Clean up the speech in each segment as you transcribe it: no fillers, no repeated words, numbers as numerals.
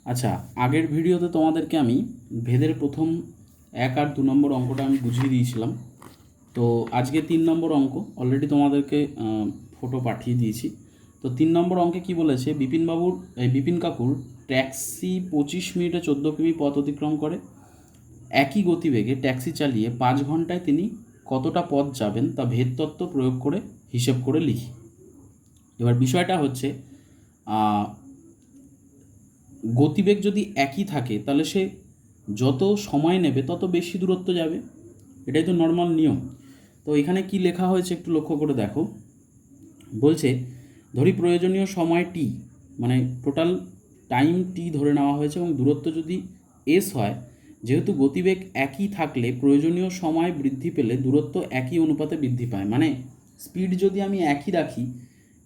আচ্ছা, আগের ভিডিওতে তোমাদেরকে আমি ভেদের প্রথম 1 আর 2 নম্বর অঙ্কটা আমি বুঝিয়ে দিয়েছিলাম। তো আজকে 3 নম্বর অঙ্ক অলরেডি তোমাদেরকে ফটো পাঠিয়ে দিয়েছি। তো 3 নম্বর অঙ্কে কি বলেছে, বিপিন কাকুর ট্যাক্সি 25 মিনিটে 14 কিমি পথ অতিক্রম করে। একই গতিবেগে ট্যাক্সি চালিয়ে 5 ঘন্টায় তিনি কতটা পথ যাবেন তা ভেদ তত্ত্ব প্রয়োগ করে হিসেব করে লিখি। এবার বিষয়টা হচ্ছে, গতিবেগ যদি একই থাকে তাহলে সে যত সময় নেবে তত বেশি দূরত্ব যাবে, এটাই তো নর্মাল নিয়ম। তো এখানে কি লেখা হয়েছে একটু লক্ষ্য করে দেখো। বলছে ধরি প্রয়োজনীয় সময় টি, মানে টোটাল টাইম টি ধরে নেওয়া হয়েছে এবং দূরত্ব যদি এস হয়, যেহেতু গতিবেগ একই থাকলে প্রয়োজনীয় সময় বৃদ্ধি পেলে দূরত্ব একই অনুপাতে বৃদ্ধি পায়। মানে স্পিড যদি আমি একই রাখি,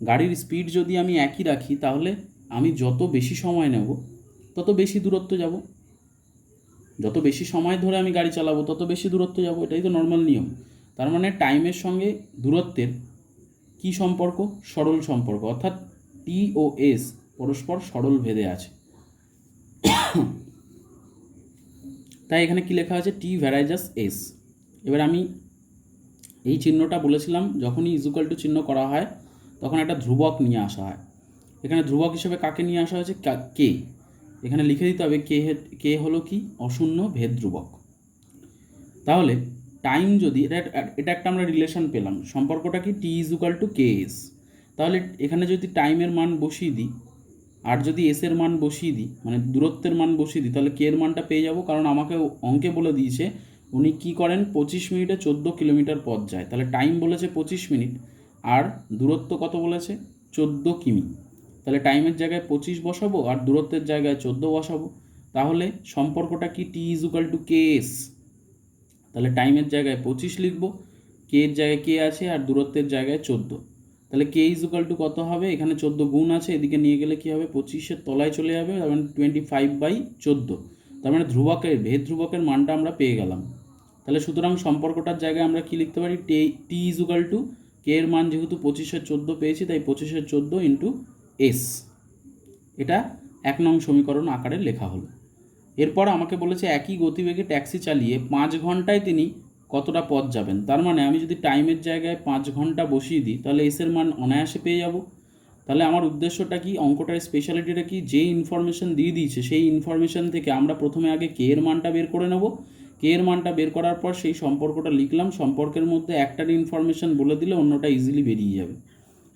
গাড়ির স্পিড যদি আমি একই রাখি, তাহলে আমি যত বেশি সময় নেব তত বেশি দূরত্ব যাব, যত বেশি সময় ধরে আমি গাড়ি চালাবো তত বেশি দূরত্ব যাব, এটাই তো নর্মাল নিয়ম। তার মানে টাইমের সঙ্গে দূরত্বের কি সম্পর্ক? সরল সম্পর্ক, অর্থাৎ টি ও এস পরস্পর সরল ভেদে আছে। তাই এখানে কি লেখা আছে? টি ভ্যারাইজাস এস। এবার আমি এই চিহ্নটা বলেছিলাম, যখনই ইজুকাল টু চিহ্ন করা হয় তখন একটা ধ্রুবক নিয়ে আসা হয়। এখানে ধ্রুবক হিসেবে কাকে নিয়ে আসা হয়েছে? কে। এখানে লিখে দিতে হবে কে হলো কি? অশূন্য ভেদ ধ্রুবক। তাহলে টাইম যদি এটা একটা আমরা রিলেশন পেলাম, সম্পর্কটা কি? টি ইজুকাল টু কে এস। তাহলে এখানে যদি টাইমের মান বসিয়ে দিই আর যদি এস এর মান বসিয়ে দিই, মানে দূরত্বের মান বসিয়ে দিই, তাহলে কে এর মানটা পেয়ে যাব। কারণ আমাকে অঙ্কে বলে দিয়েছে উনি কি করেন, 25 মিনিটে 14 কিলোমিটার পথ যায়। তাহলে টাইম বলেছে 25 মিনিট আর দূরত্ব কত বলেছে? 14 কিমি। তাহলে টাইমের জায়গায় 25 বসাবো আর দূরত্বের জায়গায় 14 বসাবো। তাহলে সম্পর্কটা কি? টি ইজুকাল টু কে এস। তাহলে টাইমের জায়গায় 25 লিখব, কে এর জায়গায় কে আছে আর দূরত্বের জায়গায় 14। তাহলে কে ইজুকাল টু কত হবে? এখানে 14 গুণ আছে, এদিকে নিয়ে গেলে কি হবে? 25-এর তলায় চলে যাবে, তার মানে 25/14। তার মানে ভেদ ধ্রুবকের মানটা আমরা পেয়ে গেলাম। তাহলে সুতরাং সম্পর্কটার জায়গায় আমরা কি লিখতে পারি? টি ইজুকাল টু কে এর মান যেহেতু 25/14 পেয়েছি, তাই 25/14 ইন্টু এস। এটা 1 নং সমীকরণ আকারে লেখা হলো। এরপর আমাকে বলেছে একই গতিবেগে ট্যাক্সি চালিয়ে 5 ঘন্টায় তিনি কতটা পথ যাবেন। তার মানে আমি যদি টাইমের জায়গায় 5 ঘন্টা বসিয়ে দিই তাহলে এসের মান অনায়াসে পেয়ে যাব। তাহলে আমার উদ্দেশ্যটা কি? অঙ্কটার স্পেশালিটিটা কি? যে ইনফরমেশন দিয়ে দিয়েছে সেই ইনফরমেশন থেকে আমরা প্রথমে আগে কে এর মানটা বের করে নেব। কে এর মানটা বের করার পর সেই সম্পর্কটা লিখলাম। সম্পর্কের মধ্যে একটার ইনফরমেশন বলে দিলে অন্যটা ইজিলি বেরিয়ে যাবে।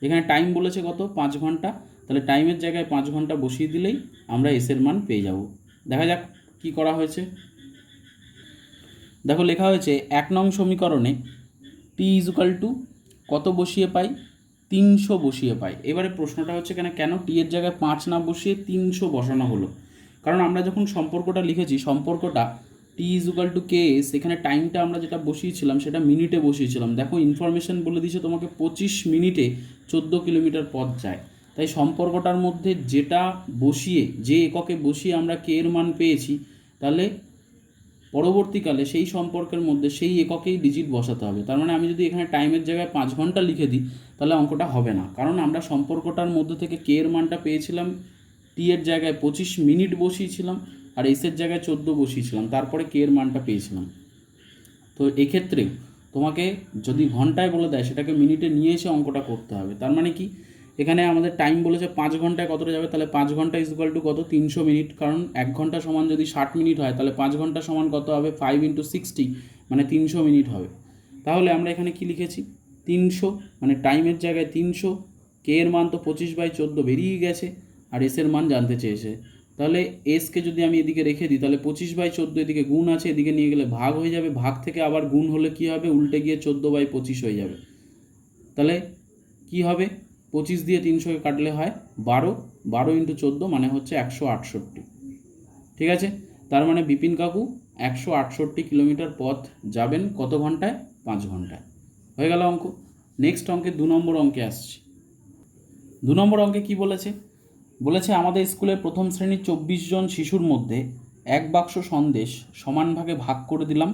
এখানে টাইম বলেছে কত? 5 ঘন্টা। তাহলে টাইমের জায়গায় 5 ঘন্টা বসিয়ে দিলেই আমরা এসের মান পেয়ে যাব। দেখা যাক কি করা হয়েছে। দেখো লেখা হয়েছে 1 নং সমীকরণে টি ইজুকাল টু কত বসিয়ে পাই? 300 বসিয়ে পাই। এবারে প্রশ্নটা হচ্ছে কেন টি এর জায়গায় 5 না বসিয়ে 300 বসানো হলো? কারণ আমরা যখন সম্পর্কটা লিখেছি, সম্পর্কটা টি ইজুকাল টু কে এস, এখানে টাইমটা আমরা যেটা বসিয়েছিলাম সেটা মিনিটে বসিয়েছিলাম। দেখো ইনফরমেশন বলে দিয়েছে তোমাকে 25 মিনিটে 14 কিলোমিটার পথ যায়। তাই সম্পর্কটার মধ্যে যেটা বসিয়ে, যে এককে বসিয়ে আমরা কে এর মান পেয়েছি, তাহলে পরবর্তীকালে সেই সম্পর্কের মধ্যে সেই এককেই ডিজিট বসাতে হবে। তার মানে আমি যদি এখানে টাইমের জায়গায় 5 ঘন্টা লিখে দিই তাহলে অঙ্কটা হবে না, কারণ আমরা সম্পর্কটার মধ্যে থেকে কে এর মানটা পেয়েছিলাম, টি এর জায়গায় 25 মিনিট বসিয়েছিলাম আর এস এর জায়গায় 14 বসিয়েছিলাম, তারপরে কে এর মানটা পেয়েছিলাম। তো এক্ষেত্রে তোমাকে যদি ঘন্টায় বলে দেয় সেটাকে মিনিটে নিয়ে এসে অঙ্কটা করতে হবে। তার মানে কি? এখানে আমাদের টাইম বলেছে 5 ঘন্টায় কতটা যাবে, তাহলে 5 ঘন্টা ইকুয়াল টু কত? 300 মিনিট। কারণ 1 ঘন্টা সমান যদি 60 মিনিট হয় তাহলে 5 ঘন্টা সমান কত হবে? 5 × 60, মানে 300 মিনিট হবে। তাহলে আমরা এখানে কি লিখেছি? 300, মানে টাইমের জায়গায় 300, কে এর মান তো 25/14 বেরিয়ে গেছে আর এস এর মান জানতে চেয়েছে। তাহলে এসকে যদি আমি এদিকে রেখে দিই তাহলে 25/14, এদিকে গুণ আছে, এদিকে নিয়ে গেলে ভাগ হয়ে যাবে, ভাগ থেকে আবার গুণ হলে কি হবে? উল্টে গিয়ে 14/25 হয়ে যাবে। তাহলে কি হবে? 25 দিয়ে 300কে কাটলে হয় 12, 12 × 14 মানে হচ্ছে 168। ঠিক আছে? তার মানে বিপিন কাকু 168 কিলোমিটার পথ যাবেন কত ঘন্টায়? 5 ঘন্টায়। হয়ে গেল অঙ্ক। নেক্সট অঙ্কে 2 নম্বর অঙ্কে আসছি। 2 নম্বর অঙ্কে কি বলেছে? বলেছে আমাদের স্কুলে প্রথম শ্রেণীর 24 জন শিশুর মধ্যে 1 বাক্স সন্দেশ সমান ভাগে ভাগ করে দিলাম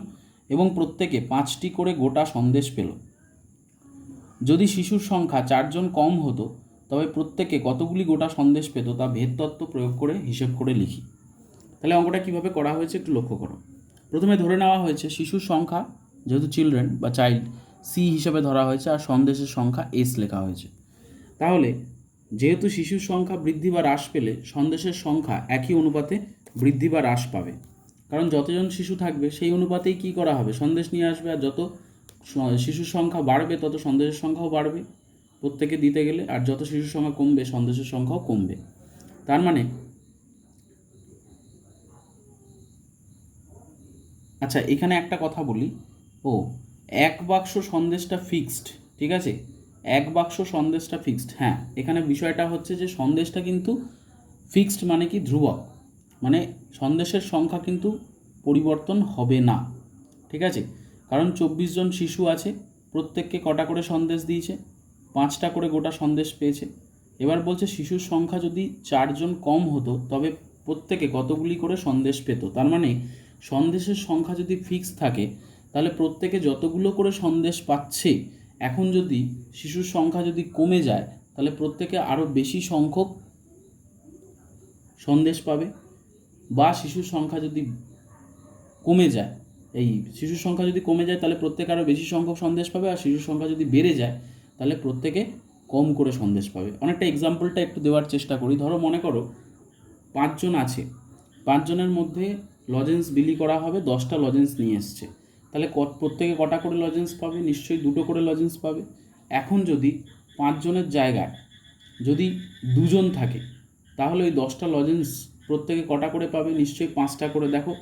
এবং প্রত্যেকে 5টি করে গোটা সন্দেশ পেল। যদি শিশুর সংখ্যা 4 জন কম হতো তবে প্রত্যেকে কতগুলি গোটা সন্দেশ পেত তা ভেদ তত্ত্ব প্রয়োগ করে হিসেব করে লিখি। তাহলে অঙ্কটা কীভাবে করা হয়েছে একটু লক্ষ্য করো। প্রথমে ধরে নেওয়া হয়েছে শিশুর সংখ্যা, যেহেতু চিলড্রেন বা চাইল্ড সি হিসাবে ধরা হয়েছে, আর সন্দেশের সংখ্যা এস লেখা হয়েছে। তাহলে যেহেতু শিশুর সংখ্যা বৃদ্ধি বা হ্রাস পেলে সন্দেশের সংখ্যা একই অনুপাতে বৃদ্ধি বা হ্রাস পাবে, কারণ যতজন শিশু থাকবে সেই অনুপাতেই কী করা হবে, সন্দেশ নিয়ে আসবে, আর যত শিশুর সংখ্যা বাড়বে তত সন্দেশের সংখ্যাও বাড়বে প্রত্যেকে দিতে গেলে, আর যত শিশুর সংখ্যা কমবে সন্দেশের সংখ্যাও কমবে। তার মানে আচ্ছা, এখানে একটা কথা বলি, এক বাক্স সন্দেশটা ফিক্সড, ঠিক আছে, এক বাক্স সন্দেশটা ফিক্সড। হ্যাঁ, এখানে বিষয়টা হচ্ছে যে সন্দেশটা কিন্তু ফিক্সড মানে কি, ধ্রুবক, মানে সন্দেশের সংখ্যা কিন্তু পরিবর্তন হবে না, ঠিক আছে, কারণ 24 জন শিশু আছে, প্রত্যেককে কটা করে সন্দেশ দিয়েছে, 5টা করে গোটা সন্দেশ পেয়েছে। এবার বলছে শিশুর সংখ্যা যদি 4 জন কম হতো তবে প্রত্যেকে কতগুলি করে সন্দেশ পেত। তার মানে সন্দেশের সংখ্যা যদি ফিক্স থাকে তাহলে প্রত্যেকে যতগুলো করে সন্দেশ পাচ্ছে, এখন যদি শিশুর সংখ্যা যদি কমে যায় তাহলে প্রত্যেকে আরও বেশি সংখ্যক সন্দেশ পাবে, বা শিশুর সংখ্যা যদি কমে যায়, এই শিশুর সংখ্যা যদি কমে যায় তাহলে প্রত্যেকে আরও বেশি সংখ্যক সন্দেশ পাবে, আর শিশুর সংখ্যা যদি বেড়ে যায় তাহলে প্রত্যেকে কম করে সন্দেশ পাবে। অনেকটা এক্সাম্পলটা একটু দেওয়ার চেষ্টা করি। ধরো মনে করো 5 জন আছে, 5 জনের মধ্যে লজেন্স বিলি করা হবে, 10টা লজেন্স নিয়ে এসছে, তাহলে প্রত্যেকে কটা করে লজেন্স পাবে, নিশ্চয়ই 2টো করে লজেন্স পাবে। এখন যদি 5 জনের জায়গায় যদি 2 জন থাকে তাহলে ওই 10টা লজেন্স প্রত্যেকে কটা করে পাবে, নিশ্চয়ই 5টা করে। দেখো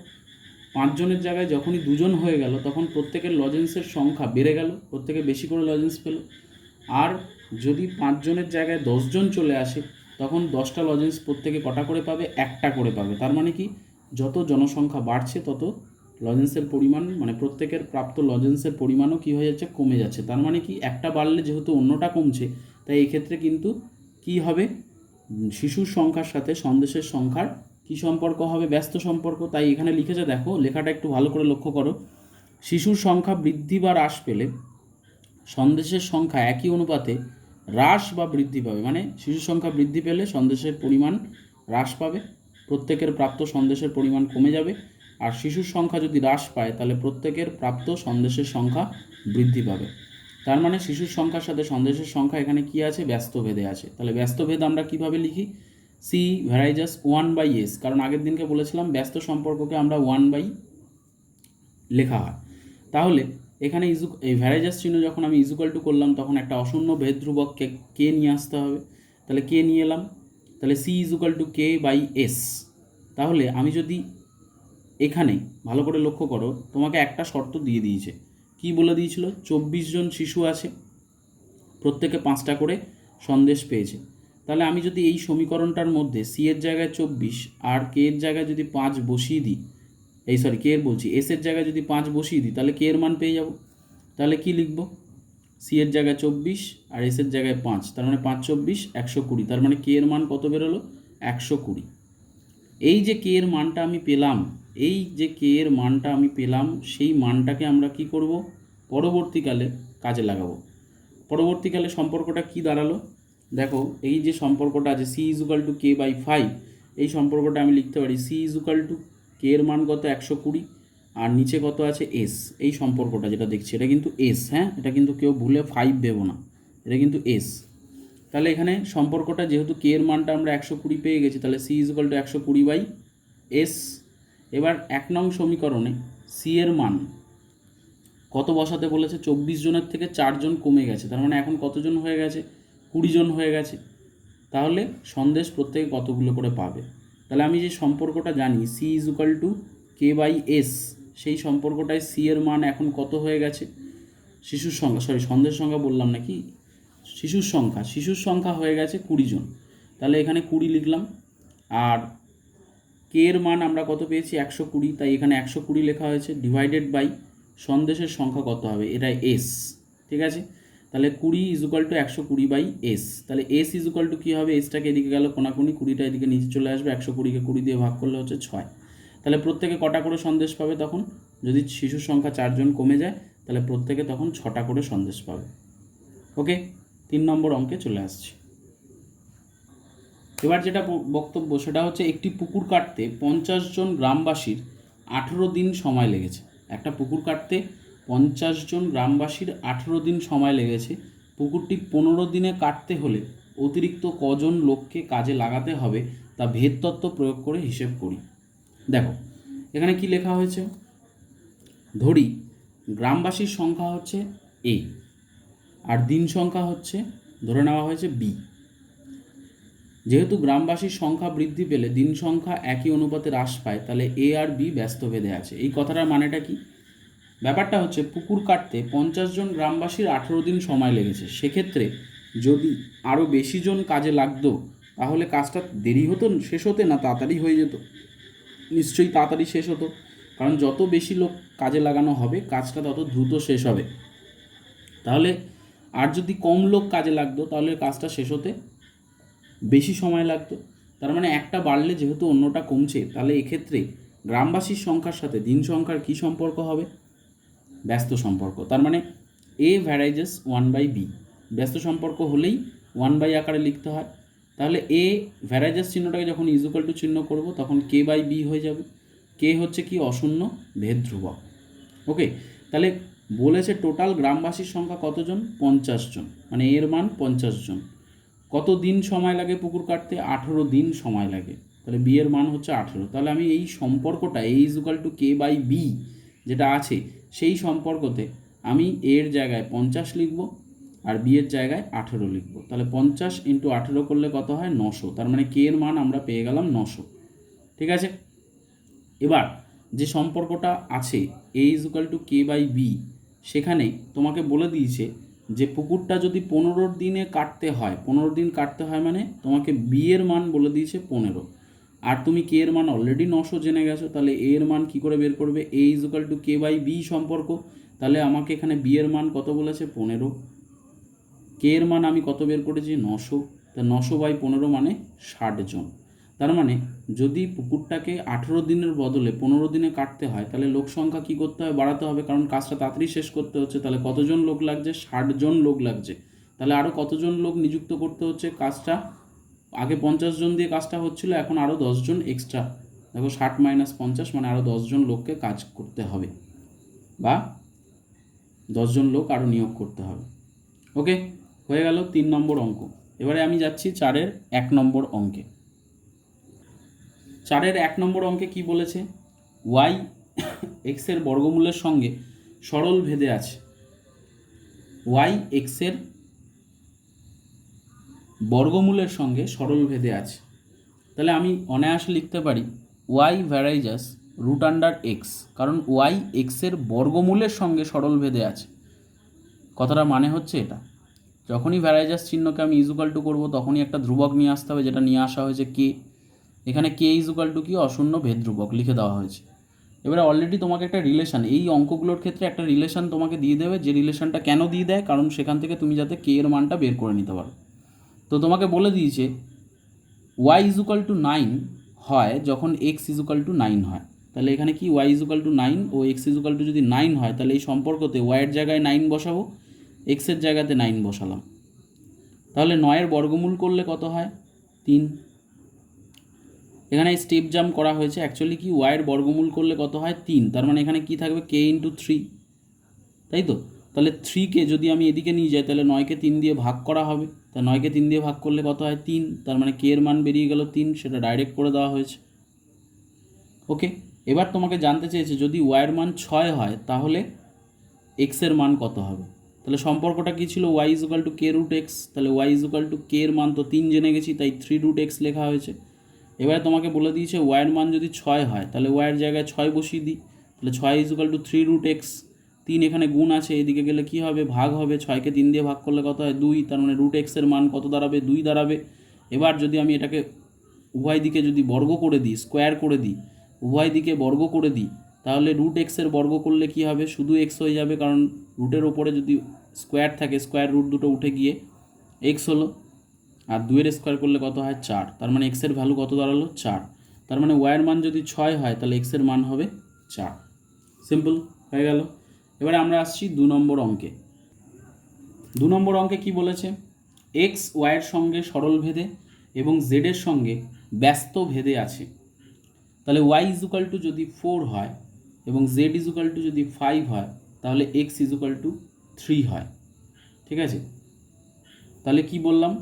5 জনের জায়গায় যখনই 2 জন হয়ে গেল তখন প্রত্যেকের লজেন্সের সংখ্যা বেড়ে গেল, প্রত্যেকে বেশি করে লজেন্স পেল। আর যদি 5 জনের জায়গায় 10 জন চলে আসে তখন 10টা লজেন্স প্রত্যেকে কটা করে পাবে, একটা করে পাবে। তার মানে কি, যত জনসংখ্যা বাড়ছে তত লজেন্সের পরিমাণ, মানে প্রত্যেকের প্রাপ্ত লজেন্সের পরিমাণও কী হয়ে যাচ্ছে, কমে যাচ্ছে। তার মানে কি, একটা বাড়লে যেহেতু অন্যটা কমছে, তাই এক্ষেত্রে কিন্তু কি হবে, শিশুর সংখ্যার সাথে সন্দেশের সংখ্যার কি সম্পর্ক হবে, ব্যস্ত সম্পর্ক। তাই এখানে লিখেছে, দেখো লেখাটা একটু ভালো করে লক্ষ্য করো, শিশুর সংখ্যা বৃদ্ধি বা হ্রাস পেলে সন্দেশের সংখ্যা একই অনুপাতে হ্রাস বা বৃদ্ধি পাবে, মানে শিশুর সংখ্যা বৃদ্ধি পেলে সন্দেশের পরিমাণ হ্রাস পাবে, প্রত্যেকের প্রাপ্ত সন্দেশের পরিমাণ কমে যাবে। আর শিশুর সংখ্যা যদি হ্রাস পায় তাহলে প্রত্যেকের প্রাপ্ত সন্দেশের সংখ্যা বৃদ্ধি পাবে। তার মানে শিশুর সংখ্যার সাথে সন্দেশের সংখ্যা এখানে কি আছে, ব্যস্তভেদে আছে। তাহলে ব্যস্তভেদ আমরা কিভাবে লিখি, সি ভ্যারাইজাস 1/s, কারণ আগের দিনকে বলেছিলাম ব্যস্ত সম্পর্ককে আমরা 1/, লেখা হয়। তাহলে এখানে এই ভ্যারাইজাস চিহ্ন যখন আমি ইজুকাল টু করলাম তখন একটা অশূন্য ভেদ ধ্রুবককে কে নিয়ে আসতে হবে, তাহলে কে নিয়ে এলাম, তাহলে সি ইজুকাল টু k/s। তাহলে আমি যদি এখানে ভালো করে লক্ষ্য করো, তোমাকে একটা শর্ত দিয়ে দিয়েছে, কি বলে দিয়েছিল, 24 জন শিশু আছে, প্রত্যেকে 5টা করে সন্দেশ পেয়েছে। তাহলে আমি যদি এই সমীকরণটার মধ্যে সি এর জায়গায় 24 আর কে এর জায়গায় যদি 5 বসিয়ে দিই, কে এর বলছি, এস এর জায়গায় যদি 5 বসিয়ে দিই তাহলে কে এর মান পেয়ে যাব। তাহলে কি লিখব, সি এর জায়গায় 24 আর এস এর জায়গায় 5, তার মানে 5 24 120, তার মানে কে এর মান কত বেরোলো, 120। এই যে কে এর মানটা আমি পেলাম, এই যে কে এর মানটা আমি পেলাম, সেই মানটাকে আমরা কি করব, পরবর্তীকালে কাজে লাগাবো। পরবর্তীকালে সম্পর্কটা কি দাঁড়ালো, দেখো এই যে সম্পর্কটা আছে সি ইজুকাল টু k/5, এই সম্পর্কটা আমি লিখতে পারি সি ইজুকাল টু কে এর মান কত, 120, আর নিচে কত আছে এস। এই সম্পর্কটা যেটা দেখছি এটা কিন্তু এস, হ্যাঁ, এটা কিন্তু কেউ ভুলে 5 ভেবো না, এটা কিন্তু এস। তাহলে এখানে সম্পর্কটা যেহেতু কে এর মানটা আমরা 120 পেয়ে গেছি, তাহলে সি ইজুকাল টু 120/s। এবার 1 নং সমীকরণে সি এর মান কত বসাতে বলেছে, 24 জনের থেকে 4 জন কমে গেছে, তার মানে এখন কতজন হয়ে গেছে, 20 জন হয়ে গেছে। তাহলে সন্দেশ প্রত্যেকে কতগুলো করে পাবে। তাহলে আমি যে সম্পর্কটা জানি সি ইজুকাল টু k/s, সেই সম্পর্কটায় সি এর মান এখন কত হয়ে গেছে, শিশুর সংখ্যা, সন্দেশ সংখ্যা বললাম নাকি, শিশুর সংখ্যা হয়ে গেছে 20 জন। তাহলে এখানে 20 লিখলাম, আর কে এর মান আমরা কত পেয়েছি, 120, তাই এখানে 120 লেখা হয়েছে, ডিভাইডেড বাই সন্দেশের সংখ্যা কত হবে, এটা এস, ঠিক আছে। তাহলে 20 ইজুকাল টু 120/s, তাহলে এস ইজুকাল টু কী হবে, এসটাকে এদিকে গেল কোনাকুনি, 20টা এদিকে নিচে চলে আসবে, 120কে 20 দিয়ে ভাগ করলে হচ্ছে 6। তাহলে প্রত্যেকে কটা করে সন্দেশ পাবে তখন, যদি শিশুর সংখ্যা 4 জন কমে যায় তাহলে প্রত্যেকে তখন 6টা করে সন্দেশ পাবে। ওকে, 3 নম্বর অঙ্কে চলে আসছি। এবার যেটা বক্তব্য সেটা হচ্ছে একটি পুকুর কাটতে 50 জন গ্রামবাসীর 18 দিন সময় লেগেছে। একটা পুকুর কাটতে 50 জন গ্রামবাসীর 18 দিন সময় লেগেছে। পুকুরটি 15 দিনে কাটতে হলে অতিরিক্ত কজন লোককে কাজে লাগাতে হবে তা ভেদ তত্ত্ব প্রয়োগ করে হিসেব করি। দেখো এখানে কি লেখা হয়েছে, ধরি গ্রামবাসীর সংখ্যা হচ্ছে এ আর দিন সংখ্যা হচ্ছে ধরে নেওয়া হয়েছে বি। যেহেতু গ্রামবাসীর সংখ্যা বৃদ্ধি পেলে দিন সংখ্যা একই অনুপাতে হ্রাস পায়, তাহলে এ আর বি ব্যস্ত ভেদে আছে। এই কথাটার মানেটা কি? ব্যাপারটা হচ্ছে পুকুর কাটতে 50 জন গ্রামবাসীর 18 দিন সময় লেগেছে। সেক্ষেত্রে যদি আরও বেশি জন কাজে লাগতো তাহলে কাজটা দেরি হতো শেষ হতে, না তাড়াতাড়ি হয়ে যেত? নিশ্চয়ই তাড়াতাড়ি শেষ হতো, কারণ যত বেশি লোক কাজে লাগানো হবে কাজটা তত দ্রুত শেষ হবে। তাহলে আর যদি কম লোক কাজে লাগতো তাহলে কাজটা শেষ হতে বেশি সময় লাগতো। তার মানে একটা বাড়লে যেহেতু অন্যটা কমছে, তাহলে এক্ষেত্রে গ্রামবাসীর সংখ্যার সাথে দিন সংখ্যার কী সম্পর্ক হবে? ব্যস্ত সম্পর্ক। তার মানে এ ভ্যারাইজেস 1/b, ব্যস্ত সম্পর্ক হলেই 1/, আকারে লিখতে হয়। তাহলে এ ভ্যারাইজেস চিহ্নটাকে যখন ইজুকাল টু চিহ্ন করব তখন k/b হয়ে যাবে। কে হচ্ছে কি? অশূন্য ভেদ ধ্রুবক। ওকে, তাহলে বলেছে টোটাল গ্রামবাসীর সংখ্যা কতজন? 50 জন, মানে এর মান 50 জন। কত দিন সময় লাগে পুকুর কাটতে? 18 দিন সময় লাগে। তাহলে বি এর মান হচ্ছে 18। তাহলে আমি এই সম্পর্কটা এ ইজুকাল টু k/b যেটা আছে সেই সম্পর্কতে আমি এর জায়গায় 50 লিখব আর বি এর জায়গায় 18 লিখব। তাহলে 50 × 18 করলে কত হয়? 900। তার মানে কে এর মান আমরা পেয়ে গেলাম 900। ঠিক আছে, এবার যে সম্পর্কটা আছে এ ইজুকাল টু k/b, সেখানে তোমাকে বলে দিয়েছে যে পুকুরটা যদি 15 দিনে কাটতে হয়, 15 দিন কাটতে হয় মানে তোমাকে বি এর মান বলে দিয়েছে 15, আর তুমি কে এর মান অলরেডি 900 জেনে গেছো। তাহলে এ এর মান কী করে বের করবে? এ ইজুকাল টু k/b সম্পর্ক। তাহলে আমাকে এখানে বি এর মান কত বলেছে? 15। কে এর মান আমি কত বের করেছি? 900। তা 900/15 মানে 60 জন। তার মানে যদি পুকুরটাকে 18 দিনের বদলে 15 দিনে কাটতে হয় তাহলে লোক সংখ্যা কী করতে হবে? বাড়াতে হবে, কারণ কাজটা তাড়াতাড়ি শেষ করতে হচ্ছে। তাহলে কতজন লোক লাগছে? 60 জন লোক লাগছে। তাহলে আরও কতজন লোক নিযুক্ত করতে হচ্ছে? কাজটা আগে 50 জন দিয়ে কাজটা হচ্ছিল, এখন আরও 10 জন এক্সট্রা। দেখো 60 - 50 মানে আরও 10 জন লোককে কাজ করতে হবে, বা 10 জন লোক আরও নিয়োগ করতে হবে। ওকে, হয়ে গেল 3 নম্বর অঙ্ক। এবারে আমি যাচ্ছি 4-এর 1 নম্বর অঙ্কে। 4-এর 1 নম্বর অঙ্কে কি বলেছে? ওয়াই এক্সের বর্গমূলের সঙ্গে সরল ভেদে আছে। ওয়াই এক্সের বর্গমূলের সঙ্গে সরল ভেদে আছে। তাহলে আমি অনায়াসে লিখতে পারি ওয়াই ভ্যারাইজাস √(x), কারণ ওয়াই এক্সের বর্গমূলের সঙ্গে সরল ভেদে আছে। কথাটা মানে হচ্ছে এটা, যখনই ভ্যারাইজাস চিহ্নকে আমি ইজুকাল টু করবো তখনই একটা ধ্রুবক নিয়ে আসতে হবে, যেটা নিয়ে আসা হয়েছে কে। এখানে কে ইজুকাল টু কি? অশূন্য ভেদ ধ্রুবক লিখে দেওয়া হয়েছে। এবারে অলরেডি তোমাকে একটা রিলেশান, এই অঙ্কগুলোর ক্ষেত্রে একটা রিলেশান তোমাকে দিয়ে দেবে, যে রিলেশানটা কেন দিয়ে দেয়? কারণ সেখান থেকে তুমি যাতে কে এর মানটা বের করে নিতে পারো। তো তোমাকে বলে দিয়েছে ওয়াই ইজুকাল টু 9 হয় যখন এক্স ইজুকাল টু 9 হয়। তাহলে এখানে কি? Y equal to 9 O x equal to যদি 9 হয় তাহলে এই সম্পর্কতে ওয়াইয়ের জায়গায় 9 বসাবো, এক্সের জায়গাতে 9 বসালাম। তাহলে 9-এর বর্গমূল করলে কত হয়? 3। এখানে স্টেপ জাম্প করা হয়েছে। অ্যাকচুয়ালি কি ওয়াইয়ের বর্গমূল করলে কত হয়? 3। তার মানে এখানে কি থাকবে? কে × 3, তাই তো? তাহলে 3কে যদি আমি এদিকে নিয়ে যাই তাহলে 9কে 3 দিয়ে ভাগ করা হবে। তা 9কে 3 দিয়ে ভাগ করলে কত হয়? 3। তার মানে কে এর মান বেরিয়ে গেল 3, সেটা ডাইরেক্ট করে দেওয়া হয়েছে। ওকে, এবার তোমাকে জানতে চেয়েছে যদি ওয়াইয়ের মান 6 হয় তাহলে এক্সের মান কত হবে? তাহলে সম্পর্কটা কী ছিল? ওয়াই ইজুকাল টু k√(x), তাহলে ওয়াই ইজুকাল টু কে এর মান তো 3 জেনে গেছি, তাই 3√(x) লেখা হয়েছে। এবারে তোমাকে বলে দিয়েছে ওয়াইয়ের মান যদি 6 হয় তাহলে ওয়াইয়ের জায়গায় 6 বসিয়ে দিই। তাহলে 6 ইজুকাল টু 3√(x), 3 এখানে গুণ আছে, এদিকে গেলে কি হবে? ভাগ হবে। 6কে 3 দিয়ে ভাগ করলে কত হয়? 2। তার মানে √(x) এর মান কত দাঁড়াবে? 2 দাঁড়াবে। এবার যদি আমি এটাকে উভয় দিকে যদি বর্গ করে দিই, স্কোয়ার করে দিই, উভয় দিকে বর্গ করে দিই, তাহলে √(x) এর বর্গ করলে কি হবে? শুধু এক্স হয়ে যাবে, কারণ রুটের ওপরে যদি স্কোয়ার থাকে স্কোয়ার রুট দুটো উঠে গিয়ে এক্স হলো। আর 2-এর স্কোয়ার করলে কত হয়? 4। তার মানে এক্সের ভ্যালু কত দাঁড়ালো? 4। তার মানে ওয়াইয়ের মান যদি 6 হয় তাহলে এক্সের মান হবে 4। সিম্পল হয়ে গেল। এবারে আমরা আসছি 2 নম্বর অঙ্কে। 2 নম্বর অঙ্কে কি বলেছে? এক্স ওয়াইয়ের সঙ্গে সরল ভেদে এবং জেডের সঙ্গে ব্যস্ত ভেদে আছে, তাহলে ওয়াই ইজুকাল টু যদি 4 হয় এবং জেড ইজুকাল টু যদি 5 হয়, তাহলে এক্স ইজুকাল টু 3 হয়। ঠিক আছে, তাহলে কি বললাম,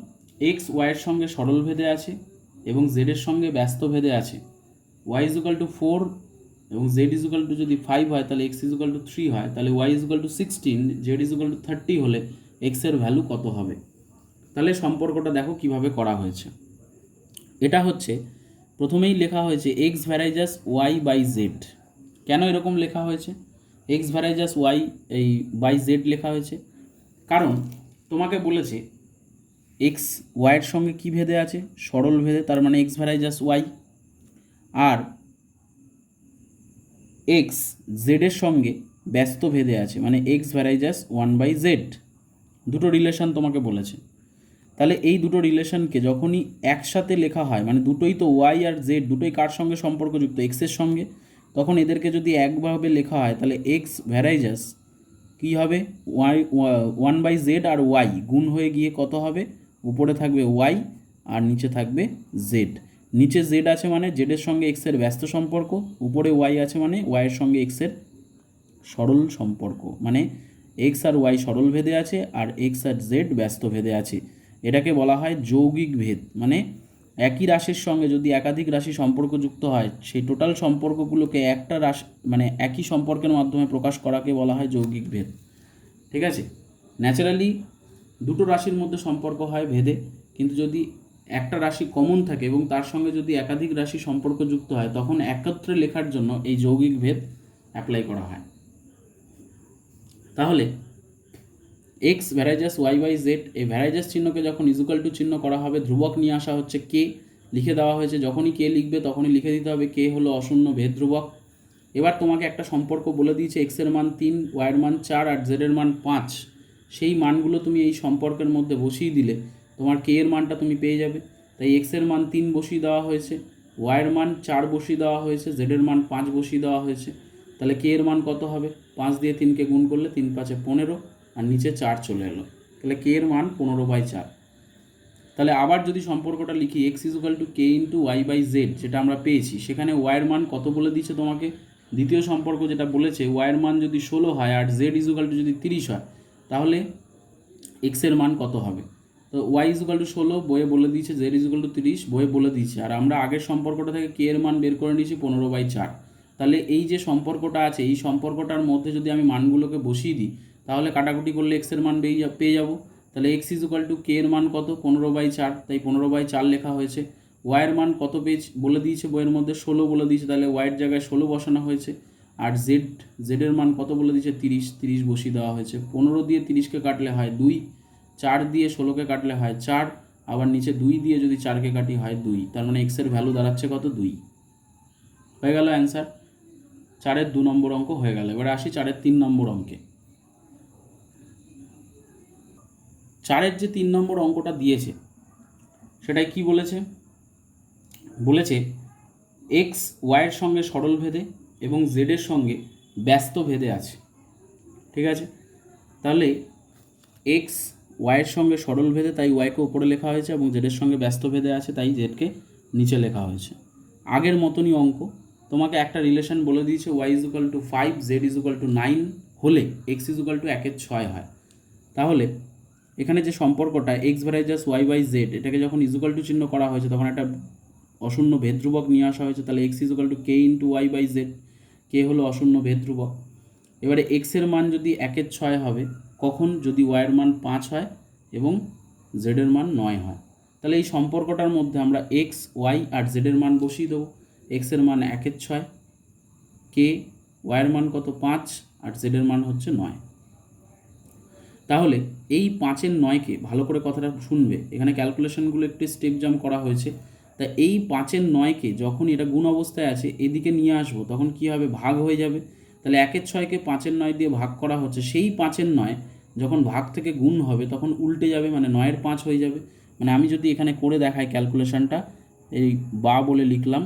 এক্স ওয়াইয়ের সঙ্গে সরল ভেদে আছে এবং জেডের সঙ্গে ব্যস্ত ভেদে আছে। ওয়াই ইজুকাল টু 4 এবং জেড ইজুকাল টু যদি 5 হয়, তাহলে এক্স ইজুকাল টু 3 হয়। তাহলে Y equal to 16, Z equal to 30 হলে এক্সের ভ্যালু কত হবে? তাহলে সম্পর্কটা দেখো কিভাবে করা হয়েছে। এটা হচ্ছে প্রথমেই লেখা হয়েছে X varies as Y by Z. কেন এরকম লেখা হয়েছে? এক্স ভ্যারাইজাস ওয়াই এই বাই জেড লেখা হয়েছে কারণ তোমাকে বলেছে এক্স ওয়াইয়ের সঙ্গে কি ভেদে আছে? সরল ভেদে, তার মানে এক্স ভ্যারাইজাস ওয়াই। আর এক্স জেডের সঙ্গে ব্যস্ত ভেদে আছে, মানে এক্স ভ্যারাইজাস 1/z। দুটো রিলেশন তোমাকে বলেছে। তাহলে এই দুটো রিলেশনকে যখনই একসাথে লেখা হয়, মানে দুটোই তো ওয়াই আর জেড দুটোই কার সঙ্গে সম্পর্কযুক্ত? এক্সের সঙ্গে। তখন এদেরকে যদি একভাবে লেখা হয়, তাহলে এক্স ভ্যারাইজাস কী হবে? ওয়াই 1/z আর ওয়াই গুণ হয়ে গিয়ে কত হবে? উপরে থাকবে ওয়াই আর নিচে থাকবে জেড। নিচে জেড আছে মানে জেডের সঙ্গে এক্সের ব্যস্ত সম্পর্ক, উপরে ওয়াই আছে মানে ওয়াইয়ের সঙ্গে এক্সের সরল সম্পর্ক, মানে এক্স আর ওয়াই সরল ভেদে আছে আর এক্স আর জেড ব্যস্ত ভেদে আছে। এটাকে বলা হয় যৌগিক ভেদ। মানে একই রাশির সঙ্গে যদি একাধিক রাশি সম্পর্কযুক্ত হয়, সেই টোটাল সম্পর্কগুলোকে একটা রাশি মানে একই সম্পর্কের মাধ্যমে প্রকাশ করাকে বলা হয় যৌগিক ভেদ। ঠিক আছে, ন্যাচারালি দুটো রাশির মধ্যে সম্পর্ক হয় ভেদে, কিন্তু যদি একটা রাশি কমন থাকে এবং তার সঙ্গে যদি একাধিক রাশি সম্পর্কযুক্ত হয়, তখন একত্রে লেখার জন্য এই যৌগিক ভেদ অ্যাপ্লাই করা হয়। তাহলে X varies as Y by Z, এই ভ্যারাইজাস চিহ্নকে যখন ইজুকাল টু চিহ্ন করা হবে, ধ্রুবক নিয়ে আসা হচ্ছে কে, লিখে দেওয়া হয়েছে। যখনই কে লিখবে তখনই লিখে দিতে হবে কে হলো অশূন্য ভেদ ধ্রুবক। এবার তোমাকে একটা সম্পর্ক বলে দিয়েছে, এক্সের মান 3, ওয়াইয়ের মান 4 আর জেডের মান 5। সেই মানগুলো তুমি এই সম্পর্কের মধ্যে বসিয়ে দিলে তোমার কে এর মানটা তুমি পেয়ে যাবে। তাই এক্সের মান 3 বসিয়ে দেওয়া হয়েছে, ওয়াইয়ের মান 4 বসিয়ে দেওয়া হয়েছে, জেডের মান 5 বসিয়ে দেওয়া হয়েছে। তাহলে কে এর মান কত হবে? 5 দিয়ে 3কে গুণ করলে 3 5 15 আর নিচে 4 চলে এলো। তাহলে কে এর মান 15/4। তাহলে আবার যদি সম্পর্কটা লিখি X equal to K into Y by Z, যেটা আমরা পেয়েছি, সেখানে ওয়াইয়ের মান কত বলে দিচ্ছে তোমাকে? দ্বিতীয় সম্পর্ক যেটা বলেছে, ওয়াইয়ের মান যদি 16 হয় আর জেড ইজুকাল টু যদি 30 হয়, তাহলে এক্সের মান কত হবে? তো ওয়াই ইজুকাল টু 16 বইয়ে বলে দিয়েছে, জেড ইজুকাল টু 30 বইয়ে বলে দিয়েছে, আর আমরা আগের সম্পর্কটা থেকে কে এর মান বের করে নিয়েছি 15/4। তাহলে এই যে সম্পর্কটা আছে, এই সম্পর্কটার মধ্যে যদি আমি মানগুলোকে বসিয়ে দিই, তাহলে কাটাকুটি করলে এক্সের মান পেয়ে যাবো। তাহলে এক্স ইজুকাল টু কে এর মান কত? 15/4, তাই 15/4 লেখা হয়েছে। ওয়াইয়ের মান কত বলে দিয়েছে বইয়ের মধ্যে? 16 বলে দিয়েছে, তাহলে ওয়াইয়ের জায়গায় 16 বসানো হয়েছে। আর জেডের মান কত বলে দিয়েছে? 30 বসিয়ে দেওয়া হয়েছে। 15 দিয়ে 30কে কাটলে হয় 2, 4 দিয়ে 16কে কাটলে হয় 4, আবার নিচে 2 দিয়ে যদি 4কে কাটি হয় 2। তার মানে এক্সের ভ্যালু দাঁড়াচ্ছে কত? 2। হয়ে গেল অ্যান্সার। 4-এর 2 নম্বর অঙ্ক হয়ে গেল। এবারে আসি 4-এর 3 নম্বর অঙ্কে। 4-এর যে 3 নম্বর অঙ্কটা দিয়েছে সেটাই কি বলেছে? বলেছে এক্স ওয়াইয়ের সঙ্গে সরল ভেদে এবং জেডের সঙ্গে ব্যস্ত ভেদে আছে। ঠিক আছে, তাহলে এক্স ওয়াইয়ের সঙ্গে সরল ভেদে, তাই ওয়াইকে উপরে লেখা হয়েছে, এবং জেডের সঙ্গে ব্যস্ত ভেদে আছে, তাই জেডকে নিচে লেখা হয়েছে। আগের মতনই অঙ্ক, তোমাকে একটা রিলেশন বলে দিয়েছে Y equal to 5, Z equal to 9 হলে এক্স ইজুকাল টু 1/6 হয়। তাহলে এখানে যে সম্পর্কটা X varies as Y by Z, এটাকে যখন ইজুকাল টু চিহ্ন করা হয়েছে, তখন একটা অশূন্য ভেদ ধ্রুবক নিয়ে আসা হয়েছে। তাহলে x equal to K into Y by z, k হলো অশূন্য ভেদ ধ্রুবক। এবারে এক্সের মান যদি 1/6 হবে কখন? যদি ওয়াইয়ের মান 5 হয় এবং জেডের মান 9 হয়। তাহলে এই সম্পর্কটার মধ্যে আমরা এক্স ওয়াই আর জেডের মান বসিয়ে দেবো। এক্সের মান 1/6, কে ওয়াইয়ের মান কত? 5 আর জেডের মান হচ্ছে 9। তাহলে এই 5-এর 9কে ভালো করে কথাটা শুনবে, এখানে ক্যালকুলেশনগুলো একটু স্টেপ জাম্প করা হয়েছে। তা এই 5-এর 9কে যখন এটা গুণ অবস্থায় আছে এদিকে নিয়ে আসবো, তখন কি হবে? ভাগ হয়ে যাবে। তাহলে 1/6কে 5-এর 9 দিয়ে ভাগ করা হচ্ছে, সেই 5-এর 9 যখন ভাগ থেকে গুণ হবে তখন উল্টে যাবে, মানে 9-এর 5 হয়ে যাবে। মানে আমি যদি এখানে করে দেখাই ক্যালকুলেশনটা, এই বা বলে লিখলাম,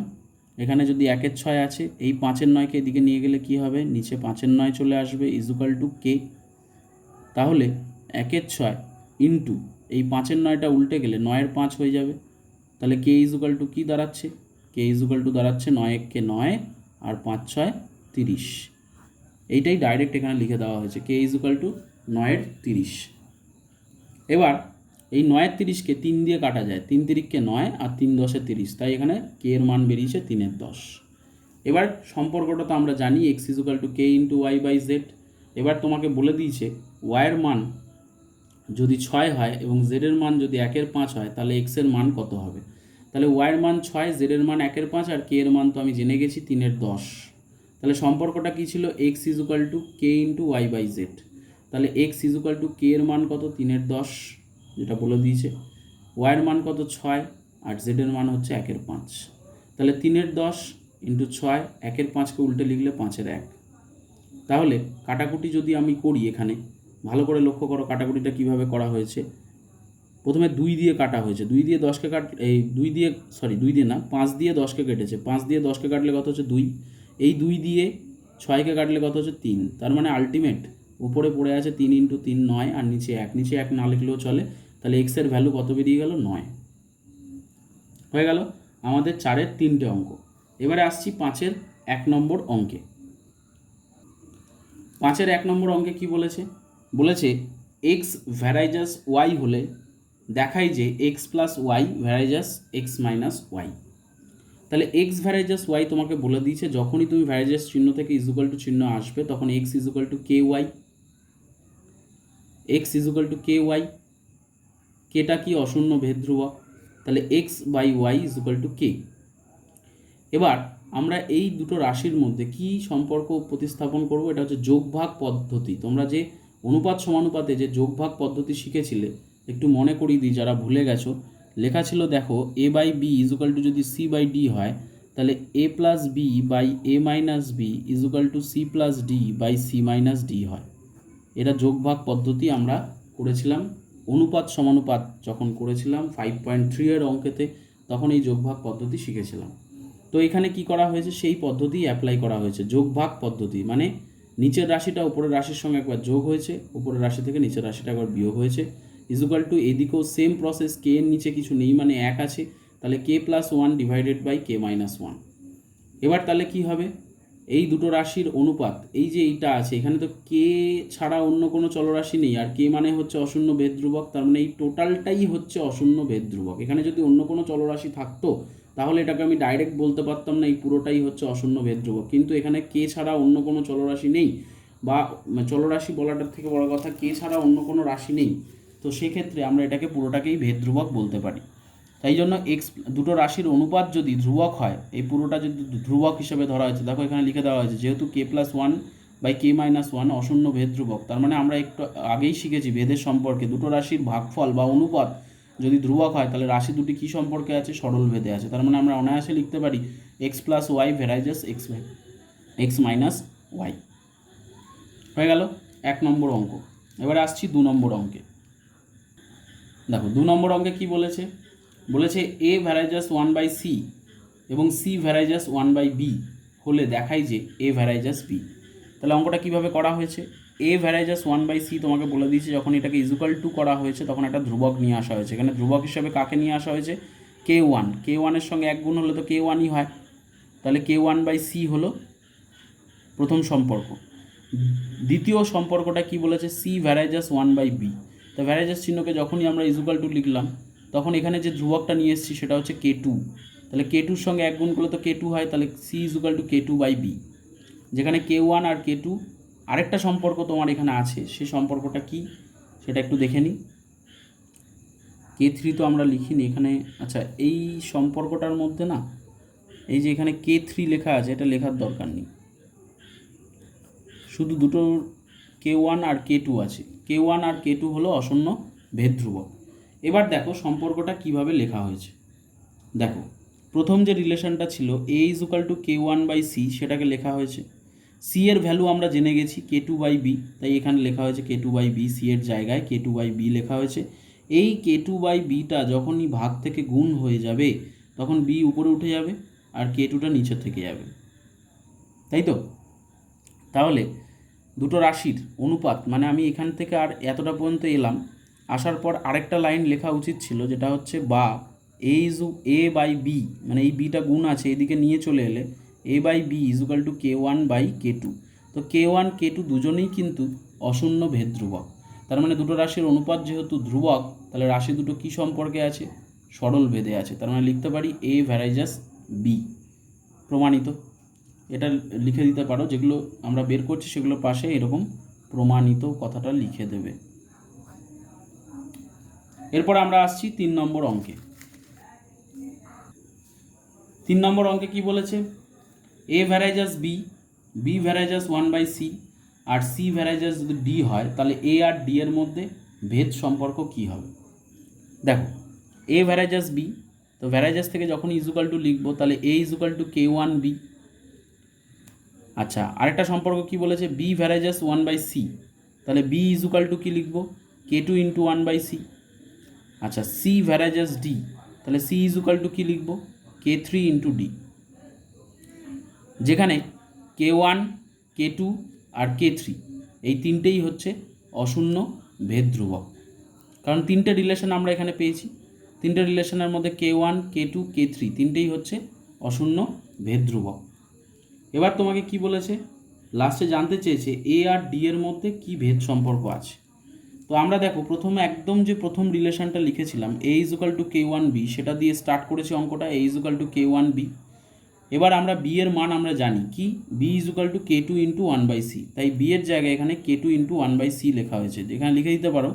এখানে যদি 1/6 আছে, এই 5-এর 9কে এদিকে নিয়ে গেলে কি হবে? নিচে 5-এর 9 চলে আসবে ইজুকাল টু কে। তাহলে 1/6 ইন্টু এই 5-এর 9টা উল্টে গেলে 9-এর 5 হয়ে যাবে, তাহলে কে ইজ ইকুয়াল টু কী দাঁড়াচ্ছে? কে ইজ ইকুয়াল টু দাঁড়াচ্ছে 9 একে 9 আর 5 6 30। এইটাই ডাইরেক্ট এখানে লিখে দেওয়া হয়েছে, কে ইজ ইকুয়াল টু 9 30। এবার এই 9 30কে 3 দিয়ে কাটা যায়, 3 তিরিককে 9 আর 3 10 30, তাই এখানে কে এর মান বেরিয়েছে 3 10। এবার সম্পর্কটা তো আমরা জানি X is equal to K into Y by Z. এবার তোমাকে বলে দিয়েছে ওয়াইয়ের মান যদি 6 হয় এবং জেডের মান যদি 1/5 হয় তাহলে এক্সের মান কত হবে। তাহলে ওয়াইয়ের মান 6, জেডের মান 1/5 আর কে এর মান তো আমি জেনে গেছি 3 10। তাহলে সম্পর্কটা কী ছিল? X is equal to K into Y by Z. তাহলে X is equal to K এর মান কত? 3 10, যেটা বলে দিয়েছে। ওয়াইয়ের মান কত? 6 আর জেডের মান হচ্ছে 1/5। তাহলে 3 10 ইন্টু 6, 1/5কে উল্টে লিখলে 5 1। তাহলে কাটাকুটি যদি আমি করি, এখানে ভালো করে লক্ষ্য করো কাটাকুটিটা কীভাবে করা হয়েছে। প্রথমে 2 দিয়ে কাটা হয়েছে, 2 দিয়ে 10কে এই 2 দিয়ে না 5 দিয়ে 10কে কেটেছে, 5 দিয়ে 10কে কাটলে কত হচ্ছে 2, এই 2 দিয়ে 6কে কাটলে কত হচ্ছে 3। তার মানে আলটিমেট উপরে পড়ে আছে 3 ইন্টু 3 9 আর নিচে 1, নিচে 1 না লিখলেও চলে। তাহলে এক্সের ভ্যালু কত বেরিয়ে গেল? 9 হয়ে গেল আমাদের 4-এর 3টে অঙ্ক। এবারে আসছি 5-এর 1 নম্বর অঙ্কে। 5-এর 1 নম্বর অঙ্কে কি বলেছে? বলেছে এক্স ভ্যারাইজাস ওয়াই হলে দেখাই যে X plus Y varies as X minus Y. তাহলে এক্স ভ্যারাইজাস ওয়াই তোমাকে বলে দিয়েছে যখনই তুমি ভ্যারাইজাস চিহ্ন থেকে ইজুকাল টু চিহ্ন আসবে তখন x equal to k y, x equal to k y. কেটা কি? অশূন্য ভেদ ধ্রুবক। তাহলে x by y equal to k. এবার আমরা এই দুটো রাশির মধ্যে কি সম্পর্ক প্রতিস্থাপন করব? এটা হচ্ছে যোগভাগ পদ্ধতি। তোমরা যে অনুপাত সমানুপাতে যে যোগভাগ পদ্ধতি শিখেছিলে একটু মনে করিয়ে দিই যারা ভুলে গেছো। লেখা ছিল দেখো a by b equal to যদি সি বাই ডি হয় তাহলে a plus b by a minus b equal to c plus d by c minus d হয়। এটা যোগভাগ পদ্ধতি আমরা করেছিলাম অনুপাত সমানুপাত যখন করেছিলাম 5.3 এর অঙ্কেতে, তখন এই যোগভাগ পদ্ধতি শিখেছিলাম। তো এখানে কি করা হয়েছে? সেই পদ্ধতি অ্যাপ্লাই করা হয়েছে, যোগভাগ পদ্ধতি। মানে নিচের রাশিটা উপরের রাশির সঙ্গে একবার যোগ হয়েছে, উপরের রাশি থেকে নিচের রাশিটা একবার বিয়োগ হয়েছে, ইজুকাল টু এদিকেও সেম প্রসেস, কে এর নিচে কিছু নেই মানে 1 আছে, তাহলে k plus 1 divided by k minus 1। এবার তাহলে কি হবে? এই দুটো রাশির অনুপাত, এই যে এইটা আছে এখানে তো কে ছাড়া অন্য কোনো চলরাশি নেই, আর কে মানে হচ্ছে অশূন্য ভেদ ধ্রুবক, তার মানে এই টোটালটাই হচ্ছে অশূন্য ভেদ ধ্রুবক। এখানে যদি অন্য কোনো চলরাশি থাকতো তাহলে এটাকে আমি ডাইরেক্ট বলতে পারতাম না এই পুরোটাই হচ্ছে অশূন্য ভেদ ধ্রুবক, কিন্তু এখানে কে ছাড়া অন্য কোনো চলরাশি নেই, বা চলরাশি বলাটার থেকে বড় কথা কে ছাড়া অন্য কোনো রাশি নেই, তো সেক্ষেত্রে আমরা এটাকে পুরোটাকেই ভেদ ধ্রুবক বলতে পারি। তাই জন্য এক্স দুটো রাশির অনুপাত যদি ধ্রুবক হয়, এই পুরোটা যদি ধ্রুবক হিসেবে ধরা হয়েছে, দেখো এখানে লিখে দেওয়া হয়েছে যেহেতু কে প্লাস 1 বাই কে মাইনাস 1 অশূন্য ভেদ ধ্রুবক, তার মানে আমরা একটু আগেই শিখেছি ভেদের সম্পর্কে, দুটো রাশির ভাগফল বা অনুপাত যদি ধ্রুবক হয় তাহলে রাশি দুটি কী সম্পর্কে আছে? সরল ভেদে আছে। তার মানে আমরা অনায়াসে লিখতে পারি X plus Y varies as X minus Y. হয়ে গেল 1 নম্বর অঙ্ক। এবারে আসছি 2 নম্বর অঙ্কে। দেখো 2 নম্বর অঙ্কে কি বলেছে? বলেছে এ ভ্যারাইজাস 1 বাই সি এবং সি ভ্যারাইজাস 1 বাই বি হলে দেখাই যে এ ভ্যারাইজাস বি। তাহলে অঙ্কটা কীভাবে করা হয়েছে? এ ভ্যারাইজাস 1 বাই সি তোমাকে বলে দিয়েছে যখন এটাকে ইজুকাল টু করা হয়েছে তখন একটা ধ্রুবক নিয়ে আসা হয়েছে। এখানে ধ্রুবক হিসেবে কাকে নিয়ে আসা হয়েছে? কে ওয়ান। কে ওয়ানের সঙ্গে 1 গুণ হলে তো কে ওয়ানই হয়, তাহলে কে ওয়ান বাই সি হলো প্রথম সম্পর্ক। দ্বিতীয় সম্পর্কটা কি বলেছে? C varies as 1 by B. তো ভ্যারাইজাস চিহ্নকে যখনই আমরা ইজুকাল টু লিখলাম তখন এখানে যে ধ্রুবকটা নিয়ে এসেছি সেটা হচ্ছে কে টু, তাহলে কে টুর সঙ্গে 1 গুণ করলে তো কে টু হয়, তাহলে C equal to K two by B. যেখানে কে ওয়ান আর কে টু আরেকটা সম্পর্ক তোমার এখানে আছে, সেই সম্পর্কটা কি সেটা একটু দেখে নিই। কে থ্রি তো আমরা লিখিনি এখানে, আচ্ছা এই সম্পর্কটার মধ্যে না এই যে এখানে কে থ্রি লেখা আছে এটা লেখার দরকার নেই, শুধু দুটো কে ওয়ান আর কে টু আছে, কে ওয়ান আর কে টু হলো অশূন্য ভেদ ধ্রুবক। এবার দেখো সম্পর্কটা কিভাবে লেখা হয়েছে। দেখো প্রথম যে রিলেশনটা ছিল a equal to k one by c, সেটাকে লেখা হয়েছে। সি এর ভ্যালু আমরা জেনে গেছি কে টু বাই বি, তাই এখানে লেখা হয়েছে কে টু বাই বি, সি এর জায়গায় কে টু বাই বি লেখা হয়েছে। এই কে টু বাই বিটা যখনই ভাগ থেকে গুণ হয়ে যাবে তখন বি উপরে উঠে যাবে আর কে টুটা নিচে থেকে যাবে, তাই তো? তাহলে দুটো রাশির অনুপাত, মানে আমি এখান থেকে আর এতটা পর্যন্ত এলাম, আসার পর আরেকটা লাইন লেখা উচিত ছিল যেটা হচ্ছে বা এ বাই বি, মানে এই বিটা গুণ আছে এদিকে নিয়ে চলে এলে a by b is equal to K1 by K2। তো K1 K2 দুজনেই কিন্তু অশূন্য ভেদ ধ্রুবক। তার মানে দুটো রাশির অনুপাত যেহেতু ধ্রুবক, তাহলে রাশি দুটো কী সম্পর্কে আছে? সরল ভেদে আছে। তার মানে লিখতে পারি এ ভ্যারাইজাস বি। প্রমাণিত। এটা লিখে দিতে পারো, যেগুলো আমরা বের করছি সেগুলোর পাশে এরকম প্রমাণিত কথাটা লিখে দেবে। এরপর আমরা আসছি 3 নম্বর অঙ্কে। 3 নম্বর অঙ্কে কি বলেছে? A varies as b, b varies as 1/c আর সি ভ্যারাইজাস যদি ডি হয়, তাহলে এ আর ডি এর মধ্যে ভেদ সম্পর্ক কি হবে? দেখো, এ ভ্যারাইজাস বি, তো ভ্যারাইজাস থেকে যখন ইজুকাল টু লিখবো তাহলে এ ইজুকাল টু K1 বি। আচ্ছা, আরেকটা সম্পর্ক কি বলেছে? বি ভ্যারাইজাস 1/c, তাহলে বি ইজুকাল টু কি লিখবো? K2 into 1/c। আচ্ছা, সি ভ্যারাইজাস ডি, তাহলে সি ইজুকাল টু কি লিখবো? K3 into D. যেখানে K1 K2 আর K3 এই তিনটেই হচ্ছে অশূন্য ভেদ ধ্রুবক, কারণ তিনটে রিলেশন আমরা এখানে পেয়েছি। তিনটে রিলেশনের মধ্যে K1 K2 K3 তিনটেই হচ্ছে অশূন্য ভেদ ধ্রুবক। এবার তোমাকে কি বলেছে? লাস্টে জানতে চেয়েছে এ আর ডি এর মধ্যে কি ভেদ সম্পর্ক আছে। তো আমরা দেখো, প্রথমে একদম যে প্রথম রিলেশনটা লিখেছিলাম এ ইজুকাল টু K1 বি, সেটা দিয়ে স্টার্ট করেছি অঙ্কটা, এ ইজুকাল টু K1 বি। এবার আমরা বি এর মান আমরা জানি কি? B equal two K2 into 1/c, তাই বি এর জায়গায় এখানে K2 ইন্টু 1/c লেখা হয়েছে। এখানে লিখে দিতে পারো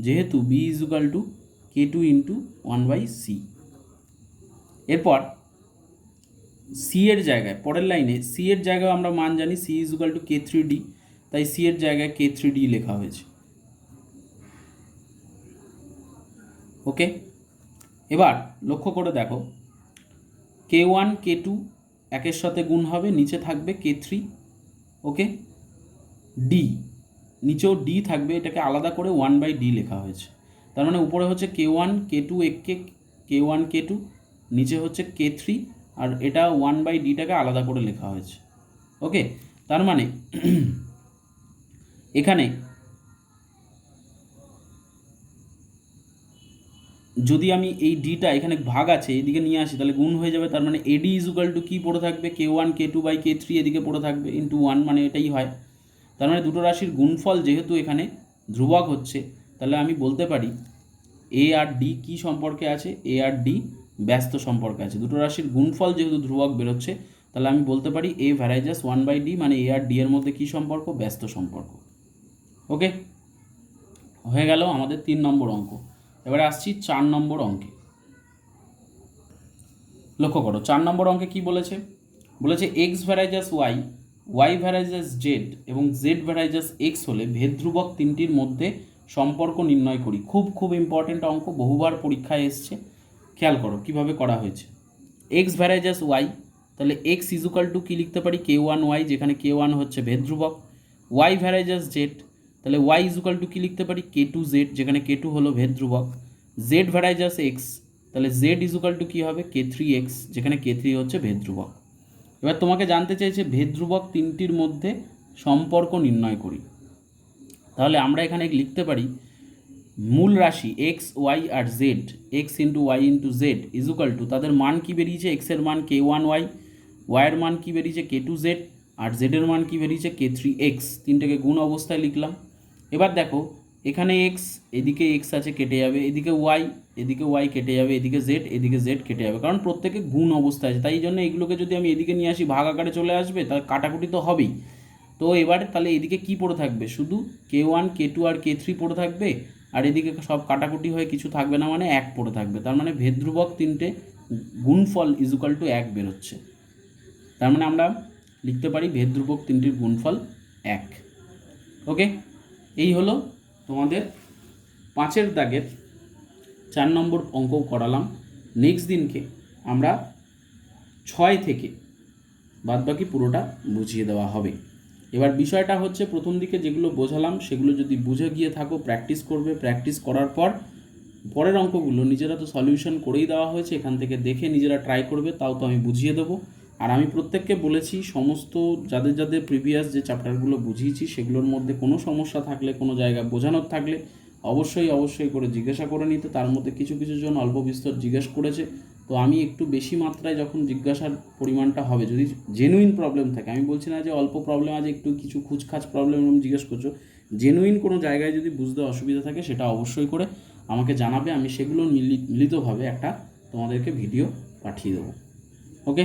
যেহেতু B equal two K2 into 1/c। এরপর সি এর জায়গায়, পরের লাইনে সি এর জায়গায় আমরা মান জানি সি ইজুকাল টু K3d, তাই সি এর জায়গায় K3d লেখা হয়েছে। ওকে, এবার লক্ষ্য করে দেখো, K1 K2 একের সাথে গুণ হবে, নিচে থাকবে K3। ওকে, ডি, নিচেও ডি থাকবে, এটাকে আলাদা করে 1/d লেখা হয়েছে। তার মানে উপরে হচ্ছে K1 K2 এককে K1 K2, নিচে হচ্ছে K3, আর এটা 1/dটাকে আলাদা করে লেখা হয়েছে। ওকে, তার মানে এখানে যদি আমি এই ডিটা এখানে ভাগ আছে এদিকে নিয়ে আসি, তাহলে গুণ হয়ে যাবে। তার মানে এডি ইজুকাল টু কী পড়ে থাকবে? K1 K2 বাই K3 এদিকে পড়ে থাকবে ইন্টু 1, মানে এটাই হয়। তার মানে দুটো রাশির গুণফল যেহেতু এখানে ধ্রুবক হচ্ছে, তাহলে আমি বলতে পারি এ আর ডি কী সম্পর্কে আছে? এ আর ডি ব্যস্ত সম্পর্কে আছে। দুটো রাশির গুণফল যেহেতু ধ্রুবক বেরোচ্ছে, তাহলে আমি বলতে পারি এ ভ্যারাইজাস 1/d, মানে এ আর ডি এর মধ্যে কী সম্পর্ক? ব্যস্ত সম্পর্ক। ওকে, হয়ে গেল আমাদের 3 নম্বর অঙ্ক। এবারে আসছি 4 নম্বর অঙ্কে। লক্ষ্য করো, 4 নম্বর অঙ্কে কি বলেছে? বলেছে X varies as Y, Y varies as Z এবং জেড ভ্যারাইজাস এক্স হলে ভেদ ধ্রুবক তিনটির মধ্যে সম্পর্ক নির্ণয় করি। খুব খুব ইম্পর্টেন্ট অঙ্ক, বহুবার পরীক্ষায় এসছে। খেয়াল করো কিভাবে করা হয়েছে। এক্স ভ্যারাইজাস ওয়াই, তাহলে এক্স ইজুকাল টু কী লিখতে পারি? K1 ওয়াই, যেখানে K1 হচ্ছে ভেদ ধ্রুবক। ওয়াই ভ্যারাইজাস জেড, তাহলে ওয়াই ইজুকাল টু কী লিখতে পারি? K2 জেড, যেখানে K2 হলো ভেদ ধ্রুবক। জেড ভ্যারাইজাস এক্স, তাহলে জেড ইজুকাল টু কী হবে? K3 এক্স, যেখানে K3 হচ্ছে ভেদ ধ্রুবক। এবার তোমাকে জানতে চাইছে ভেদ ধ্রুবক তিনটির মধ্যে সম্পর্ক নির্ণয় করি। তাহলে আমরা এখানে লিখতে পারি মূল রাশি এক্স ওয়াই আর z, x into y into z equal to, তাদের মান কি বেরিয়েছে? এক্সের মান K1 ওয়াই, ওয়াইয়ের মান কি বেরিয়েছে? K2 জেড, আর জেডের মান কি বেরিয়েছে? K3 x. তিনটাকে গুণ অবস্থায় লিখলাম। এবার দেখো, এখানে এক্স, এদিকে এক্স আছে, কেটে যাবে, এদিকে ওয়াই কেটে যাবে, এদিকে জেড কেটে যাবে, কারণ প্রত্যেকে গুণ অবস্থায় আছে। তাই জন্য এগুলোকে যদি আমি এদিকে নিয়ে আসি ভাগ আকারে চলে আসবে, তাহলে কাটাকুটি তো হবেই। তো এবার তাহলে এদিকে কি পড়ে থাকবে? শুধু K1 K2 আর K3 পড়ে থাকবে, আর এদিকে সব কাটাকুটি হয়ে কিছু থাকবে না, মানে 1 পড়ে থাকবে। তার মানে ভেদ ধ্রুবক তিনটে গুণফল ইজুকাল টু 1 বেরোচ্ছে। তার মানে আমরা লিখতে পারি ভেদ ধ্রুবক তিনটির গুণফল 1। ওকে, এই হলো তোমাদের 5-এর দাগের 4 নম্বর অঙ্ক করালাম। নেক্সট দিনকে আমরা 6 থেকে বাদবাকি পুরোটা বুঝিয়ে দেওয়া হবে। এবার বিষয়টা হচ্ছে, প্রথম দিকে যেগুলো বোঝালাম সেগুলো যদি বুঝে গিয়ে থাকো, প্র্যাকটিস করবে। প্র্যাকটিস করার পর পরের অঙ্কগুলো নিজেরা তো সলিউশন করেই দেওয়া হয়েছে, এখান থেকে দেখে নিজেরা ট্রাই করবে, তাও তো আমি বুঝিয়ে দেবো। আর আমি প্রত্যেককে বলেছি সমস্ত যাদের যাদের প্রিভিয়াস যে চ্যাপ্টারগুলো বুঝিয়েছি সেগুলোর মধ্যে কোনো সমস্যা থাকলে, কোনো জায়গায় বোঝানোর থাকলে অবশ্যই করে জিজ্ঞাসা করে নিতে। তার মধ্যে কিছু কিছু জন অল্প বিস্তর জিজ্ঞেস করেছে, তো আমি একটু বেশি মাত্রায় যখন জিজ্ঞাসার পরিমাণটা হবে, যদি জেনুইন প্রবলেম থাকে, আমি বলছি না যে অল্প প্রবলেম আছে একটু কিছু খুচখাচ প্রবলেম জিজ্ঞেস করছো, জেনুইন কোনো জায়গায় যদি বুঝতে অসুবিধা থাকে সেটা অবশ্যই করে আমাকে জানাবে, আমি সেগুলো মিলিতভাবে একটা তোমাদেরকে ভিডিও পাঠিয়ে দেবো। ওকে।